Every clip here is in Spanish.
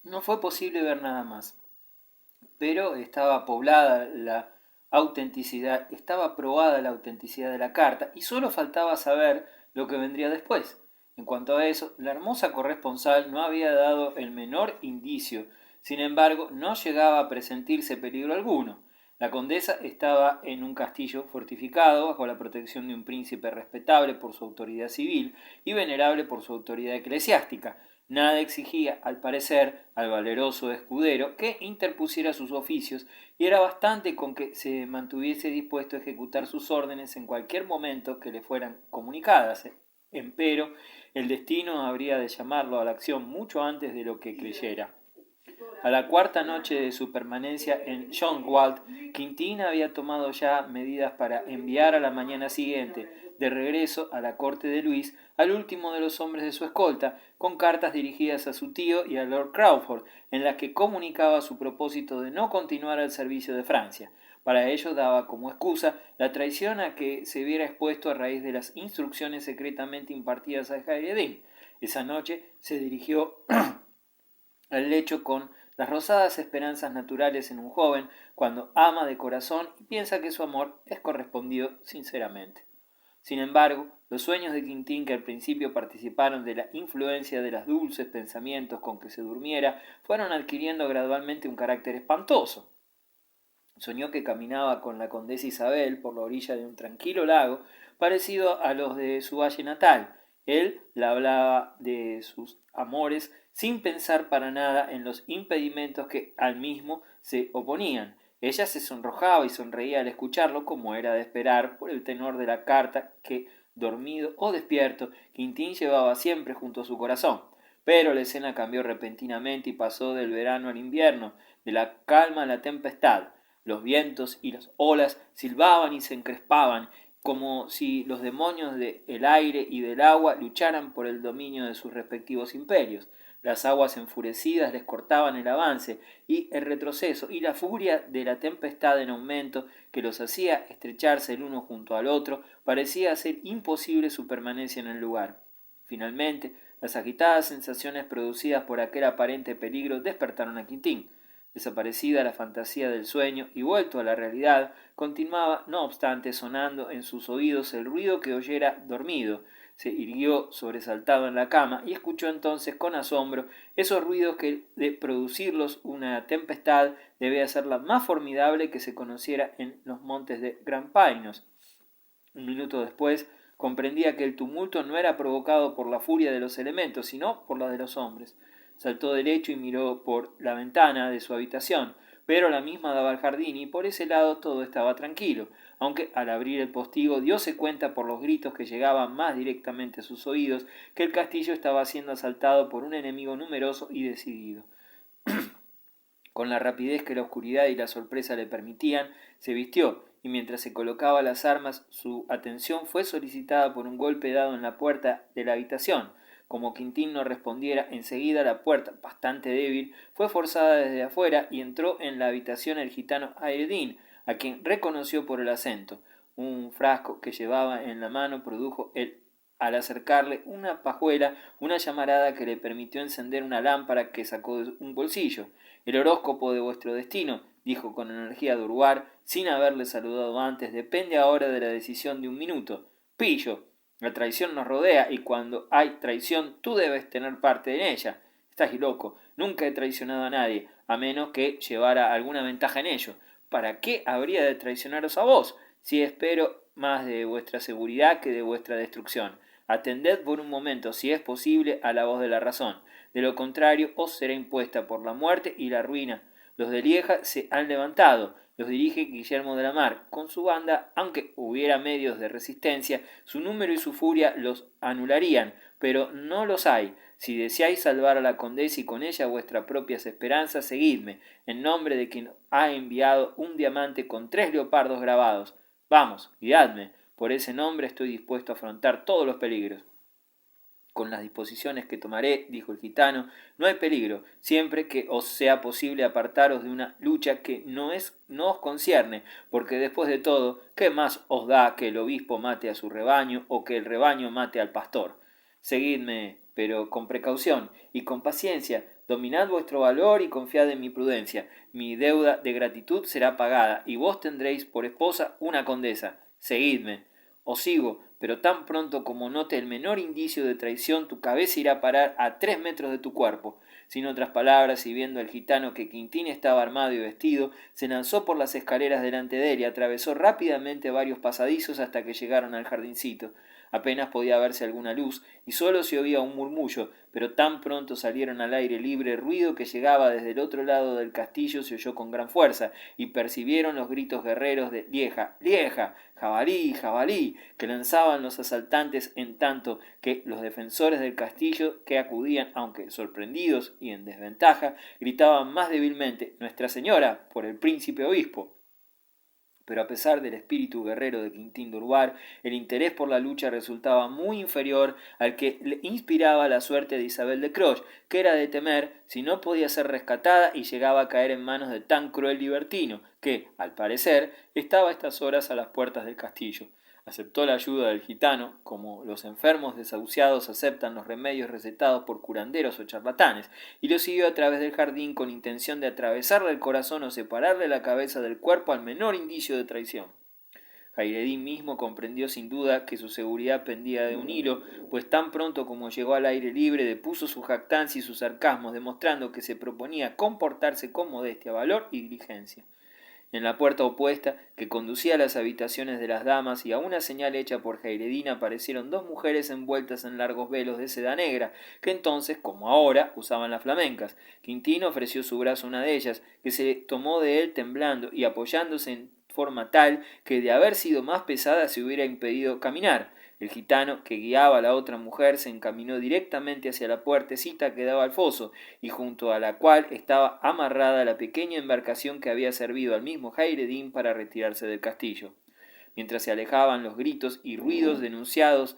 No fue posible ver nada más, pero estaba probada la autenticidad de la carta y solo faltaba saber lo que vendría después. En cuanto a eso, la hermosa corresponsal no había dado el menor indicio, sin embargo, no llegaba a presentirse peligro alguno. La condesa estaba en un castillo fortificado bajo la protección de un príncipe respetable por su autoridad civil y venerable por su autoridad eclesiástica. Nada exigía, al parecer, al valeroso escudero que interpusiera sus oficios, y era bastante con que se mantuviese dispuesto a ejecutar sus órdenes en cualquier momento que le fueran comunicadas. Empero, el destino habría de llamarlo a la acción mucho antes de lo que creyera. A la cuarta noche de su permanencia en Schönwald, Quintín había tomado ya medidas para enviar a la mañana siguiente, de regreso a la corte de Luis, al último de los hombres de su escolta, con cartas dirigidas a su tío y a Lord Crawford, en las que comunicaba su propósito de no continuar al servicio de Francia. Para ello daba como excusa la traición a que se viera expuesto a raíz de las instrucciones secretamente impartidas a Hayreddin. Esa noche se dirigió al lecho con las rosadas esperanzas naturales en un joven cuando ama de corazón y piensa que su amor es correspondido sinceramente. Sin embargo, los sueños de Quintín, que al principio participaron de la influencia de los dulces pensamientos con que se durmiera, fueron adquiriendo gradualmente un carácter espantoso. Soñó que caminaba con la condesa Isabel por la orilla de un tranquilo lago parecido a los de su valle natal. Él la hablaba de sus amores sin pensar para nada en los impedimentos que al mismo se oponían. Ella se sonrojaba y sonreía al escucharlo, como era de esperar por el tenor de la carta que, dormido o despierto, Quintín llevaba siempre junto a su corazón. Pero la escena cambió repentinamente y pasó del verano al invierno, de la calma a la tempestad. Los vientos y las olas silbaban y se encrespaban, como si los demonios del aire y del agua lucharan por el dominio de sus respectivos imperios. Las aguas enfurecidas les cortaban el avance y el retroceso, y la furia de la tempestad en aumento, que los hacía estrecharse el uno junto al otro, parecía hacer imposible su permanencia en el lugar. Finalmente, las agitadas sensaciones producidas por aquel aparente peligro despertaron a Quintín. Desaparecida la fantasía del sueño y vuelto a la realidad, continuaba, no obstante, sonando en sus oídos el ruido que oyera dormido. Se irguió sobresaltado en la cama y escuchó entonces con asombro esos ruidos que, de producirlos una tempestad, debía ser la más formidable que se conociera en los montes de Granpainos. Un minuto después comprendía que el tumulto no era provocado por la furia de los elementos, sino por la de los hombres. Saltó del lecho y miró por la ventana de su habitación, pero la misma daba al jardín y por ese lado todo estaba tranquilo, aunque al abrir el postigo dióse cuenta por los gritos que llegaban más directamente a sus oídos que el castillo estaba siendo asaltado por un enemigo numeroso y decidido. Con la rapidez que la oscuridad y la sorpresa le permitían, se vistió, y mientras se colocaba las armas, su atención fue solicitada por un golpe dado en la puerta de la habitación. Como Quintín no respondiera enseguida, la puerta, bastante débil, fue forzada desde afuera y entró en la habitación el gitano Hayreddin, a quien reconoció por el acento. Un frasco que llevaba en la mano produjo al acercarle una pajuela, una llamarada que le permitió encender una lámpara que sacó de un bolsillo. El horóscopo de vuestro destino, dijo con energía Durbar, sin haberle saludado antes, depende ahora de la decisión de un minuto. Pillo, la traición nos rodea y cuando hay traición tú debes tener parte en ella. Estás loco, nunca he traicionado a nadie, a menos que llevara alguna ventaja en ello. ¿Para qué habría de traicionaros a vos, si espero más de vuestra seguridad que de vuestra destrucción? Atended por un momento, si es posible, a la voz de la razón. De lo contrario, os será impuesta por la muerte y la ruina. Los de Lieja se han levantado, los dirige Guillermo de la Mar. Con su banda, aunque hubiera medios de resistencia, su número y su furia los anularían, pero no los hay. Si deseáis salvar a la condesa y con ella vuestras propias esperanzas, seguidme, en nombre de quien ha enviado un diamante con 3 leopardos grabados. Vamos, guiadme. Por ese nombre estoy dispuesto a afrontar todos los peligros. Con las disposiciones que tomaré, dijo el gitano, no hay peligro, siempre que os sea posible apartaros de una lucha que no os concierne, porque después de todo, ¿qué más os da que el obispo mate a su rebaño o que el rebaño mate al pastor? Seguidme, pero con precaución y con paciencia. Dominad vuestro valor y confiad en mi prudencia. Mi deuda de gratitud será pagada, y vos tendréis por esposa una condesa. Seguidme. Os sigo, pero tan pronto como note el menor indicio de traición, tu cabeza irá a parar a 3 metros de tu cuerpo. Sin otras palabras, y viendo al gitano que Quintín estaba armado y vestido, se lanzó por las escaleras delante de él y atravesó rápidamente varios pasadizos hasta que llegaron al jardincito. Apenas podía verse alguna luz, y sólo se oía un murmullo, pero tan pronto salieron al aire libre, el ruido que llegaba desde el otro lado del castillo se oyó con gran fuerza, y percibieron los gritos guerreros de «¡Lieja! ¡Lieja! ¡Jabalí! ¡Jabalí!», que lanzaban los asaltantes, en tanto que los defensores del castillo, que acudían, aunque sorprendidos y en desventaja, gritaban más débilmente «¡Nuestra Señora! ¡Por el príncipe obispo!». Pero a pesar del espíritu guerrero de Quintín de Urbar, el interés por la lucha resultaba muy inferior al que le inspiraba la suerte de Isabel de Croix, que era de temer si no podía ser rescatada y llegaba a caer en manos de tan cruel libertino, que, al parecer, estaba a estas horas a las puertas del castillo. Aceptó la ayuda del gitano, como los enfermos desahuciados aceptan los remedios recetados por curanderos o charlatanes, y lo siguió a través del jardín con intención de atravesarle el corazón o separarle la cabeza del cuerpo al menor indicio de traición. Jairedín mismo comprendió sin duda que su seguridad pendía de un hilo, pues tan pronto como llegó al aire libre depuso su jactancia y sus sarcasmos, demostrando que se proponía comportarse con modestia, valor y diligencia. En la puerta opuesta, que conducía a las habitaciones de las damas, y a una señal hecha por Jairedín, aparecieron dos mujeres envueltas en largos velos de seda negra, que entonces, como ahora, usaban las flamencas. Quintín ofreció su brazo a una de ellas, que se tomó de él temblando y apoyándose en forma tal que de haber sido más pesada se hubiera impedido caminar. El gitano, que guiaba a la otra mujer, se encaminó directamente hacia la puertecita que daba al foso, y junto a la cual estaba amarrada la pequeña embarcación que había servido al mismo Jairedín para retirarse del castillo. Mientras se alejaban los gritos y ruidos denunciadores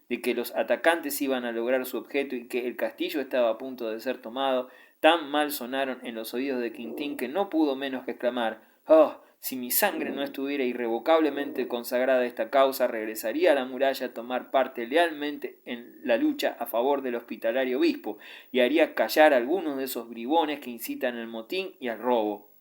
de que los atacantes iban a lograr su objeto y que el castillo estaba a punto de ser tomado, tan mal sonaron en los oídos de Quintín que no pudo menos que exclamar «¡Oh! Si mi sangre no estuviera irrevocablemente consagrada a esta causa, regresaría a la muralla a tomar parte lealmente en la lucha a favor del hospitalario obispo, y haría callar a algunos de esos bribones que incitan al motín y al robo».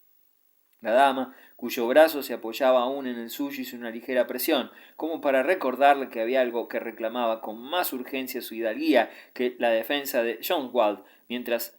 La dama, cuyo brazo se apoyaba aún en el suyo, hizo una ligera presión, como para recordarle que había algo que reclamaba con más urgencia su hidalguía que la defensa de Schönwald, mientras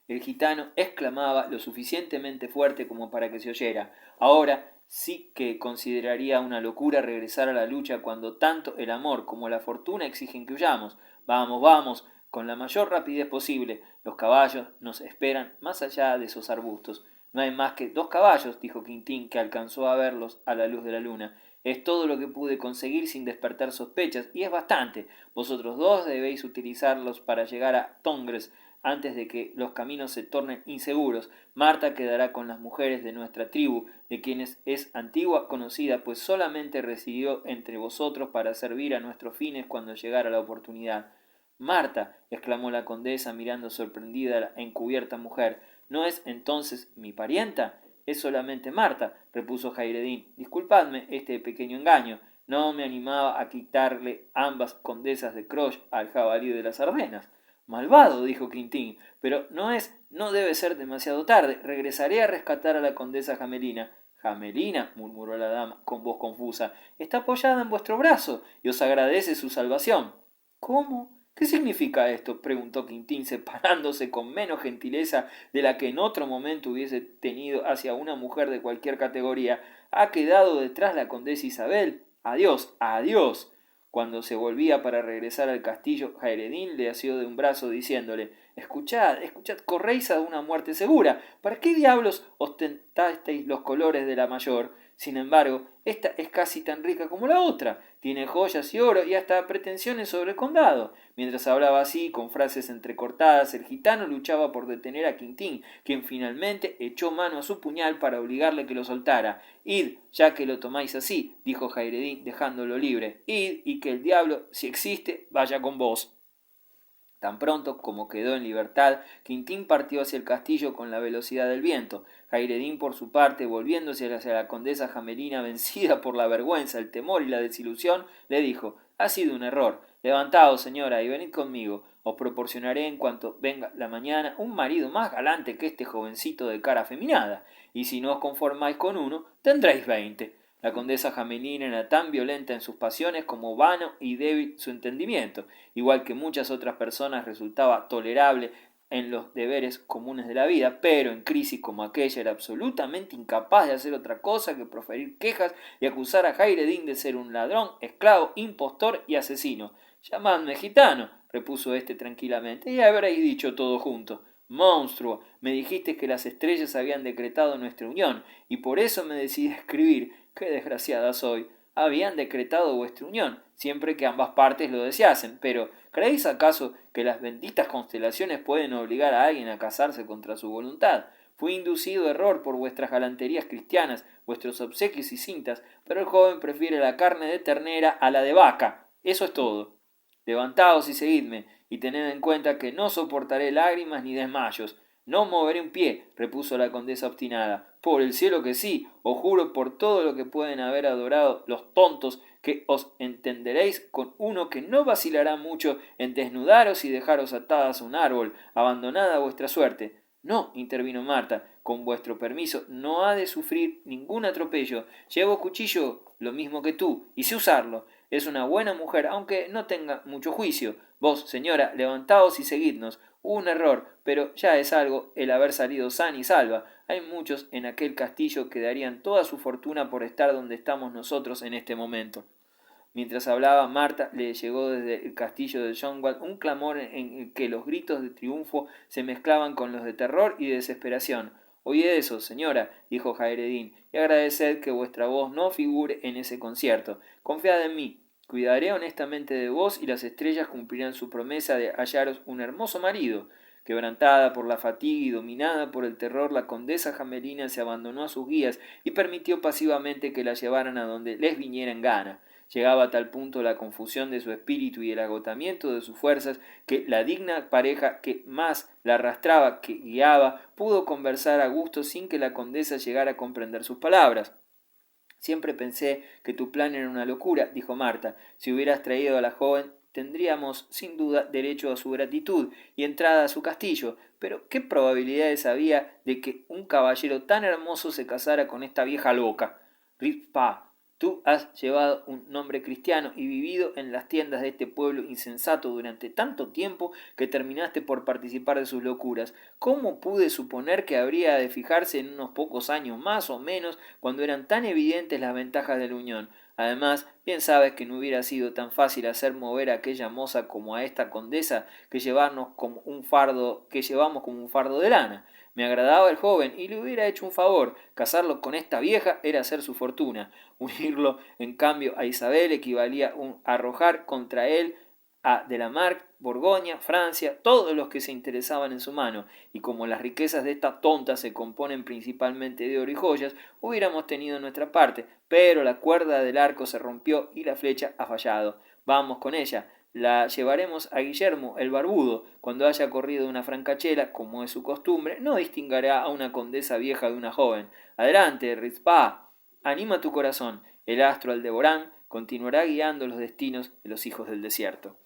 el gitano exclamaba lo suficientemente fuerte como para que se oyera. Ahora sí que consideraría una locura regresar a la lucha cuando tanto el amor como la fortuna exigen que huyamos. Vamos, vamos, con la mayor rapidez posible. Los caballos nos esperan más allá de esos arbustos. No hay más que 2 caballos, dijo Quintín, que alcanzó a verlos a la luz de la luna. Es todo lo que pude conseguir sin despertar sospechas, y es bastante. Vosotros 2 debéis utilizarlos para llegar a Tongres antes de que los caminos se tornen inseguros. Marta quedará con las mujeres de nuestra tribu, de quienes es antigua conocida, pues solamente residió entre vosotros para servir a nuestros fines cuando llegara la oportunidad. Marta, exclamó la condesa mirando sorprendida a la encubierta mujer, ¿no es entonces mi parienta? Es solamente Marta, repuso Jairedín. Disculpadme este pequeño engaño. No me animaba a quitarle ambas condesas de Croix al jabalí de las Ardenas. Malvado, dijo Quintín, pero no debe ser demasiado tarde. Regresaré a rescatar a la condesa Jamelina. Jamelina, murmuró la dama con voz confusa, está apoyada en vuestro brazo y os agradece su salvación. ¿Cómo? ¿Qué significa esto?, preguntó Quintín, separándose con menos gentileza de la que en otro momento hubiese tenido hacia una mujer de cualquier categoría. ¿Ha quedado detrás la condesa Isabel? Adiós, adiós. Cuando se volvía para regresar al castillo, Jairedín le asió de un brazo diciéndole «Escuchad, corréis a una muerte segura. ¿Para qué diablos ostentasteis los colores de la mayor? Sin embargo, esta es casi tan rica como la otra. Tiene joyas y oro y hasta pretensiones sobre el condado». Mientras hablaba así, con frases entrecortadas, el gitano luchaba por detener a Quintín, quien finalmente echó mano a su puñal para obligarle que lo soltara. «Id, ya que lo tomáis así», dijo Jairedín dejándolo libre. «Id, y que el diablo, si existe, vaya con vos». Tan pronto como quedó en libertad, Quintín partió hacia el castillo con la velocidad del viento. Jairedín, por su parte, volviéndose hacia la condesa Jamelina, vencida por la vergüenza, el temor y la desilusión, le dijo: «Ha sido un error. Levantaos, señora, y venid conmigo. Os proporcionaré, en cuanto venga la mañana, un marido más galante que este jovencito de cara afeminada, y si no os conformáis con uno, tendréis 20». La condesa Jamelina era tan violenta en sus pasiones como vano y débil su entendimiento. Igual que muchas otras personas, resultaba tolerable en los deberes comunes de la vida, pero en crisis como aquella era absolutamente incapaz de hacer otra cosa que proferir quejas y acusar a Jairedín de ser un ladrón, esclavo, impostor y asesino. «Llamadme gitano», repuso éste tranquilamente, «y habréis dicho todo junto». «Monstruo, me dijiste que las estrellas habían decretado nuestra unión, y por eso me decidí a escribir. ¡Qué desgraciada soy! Habían decretado vuestra unión, siempre que ambas partes lo deseasen, pero ¿creéis acaso que las benditas constelaciones pueden obligar a alguien a casarse contra su voluntad? Fui inducido a error por vuestras galanterías cristianas, vuestros obsequios y cintas, pero el joven prefiere la carne de ternera a la de vaca. Eso es todo. Levantaos y seguidme, y tened en cuenta que no soportaré lágrimas ni desmayos. «No moveré un pie», repuso la condesa obstinada. «Por el cielo que sí, os juro por todo lo que pueden haber adorado los tontos, que os entenderéis con uno que no vacilará mucho en desnudaros y dejaros atadas a un árbol, abandonada a vuestra suerte». «No», intervino Marta, «con vuestro permiso, no ha de sufrir ningún atropello. Llevo cuchillo lo mismo que tú, y sé usarlo. Es una buena mujer, aunque no tenga mucho juicio. Vos, señora, levantaos y seguidnos. Un error, pero ya es algo el haber salido sana y salva. Hay muchos en aquel castillo que darían toda su fortuna por estar donde estamos nosotros en este momento». Mientras hablaba, Marta le llegó desde el castillo de Jonwald un clamor en el que los gritos de triunfo se mezclaban con los de terror y de desesperación. «Oíd eso, señora», dijo Jairedín, «y agradeced que vuestra voz no figure en ese concierto. Confiad en mí. Cuidaré honestamente de vos, y las estrellas cumplirán su promesa de hallaros un hermoso marido». Quebrantada por la fatiga y dominada por el terror, la condesa Jamelina se abandonó a sus guías y permitió pasivamente que la llevaran a donde les viniera en gana. Llegaba a tal punto la confusión de su espíritu y el agotamiento de sus fuerzas, que la digna pareja, que más la arrastraba que guiaba, pudo conversar a gusto sin que la condesa llegara a comprender sus palabras. «Siempre pensé que tu plan era una locura», dijo Marta. «Si hubieras traído a la joven, tendríamos sin duda derecho a su gratitud y entrada a su castillo. Pero ¿qué probabilidades había de que un caballero tan hermoso se casara con esta vieja loca? Rizpa, tú has llevado un nombre cristiano y vivido en las tiendas de este pueblo insensato durante tanto tiempo que terminaste por participar de sus locuras. ¿Cómo pude suponer que habría de fijarse en unos pocos años más o menos, cuando eran tan evidentes las ventajas de la unión? Además, bien sabes que no hubiera sido tan fácil hacer mover a aquella moza como a esta condesa, que llevamos como un fardo de lana. Me agradaba el joven y le hubiera hecho un favor. Casarlo con esta vieja era hacer su fortuna. Unirlo, en cambio, a Isabel equivalía a arrojar contra él a Delamarque, Borgoña, Francia, todos los que se interesaban en su mano, y como las riquezas de esta tonta se componen principalmente de oro y joyas, hubiéramos tenido nuestra parte, pero la cuerda del arco se rompió y la flecha ha fallado. Vamos con ella. La llevaremos a Guillermo el barbudo. Cuando haya corrido una francachela, como es su costumbre, no distinguirá a una condesa vieja de una joven. Adelante, Rizpah, anima tu corazón. El astro Aldeborán continuará guiando los destinos de los hijos del desierto.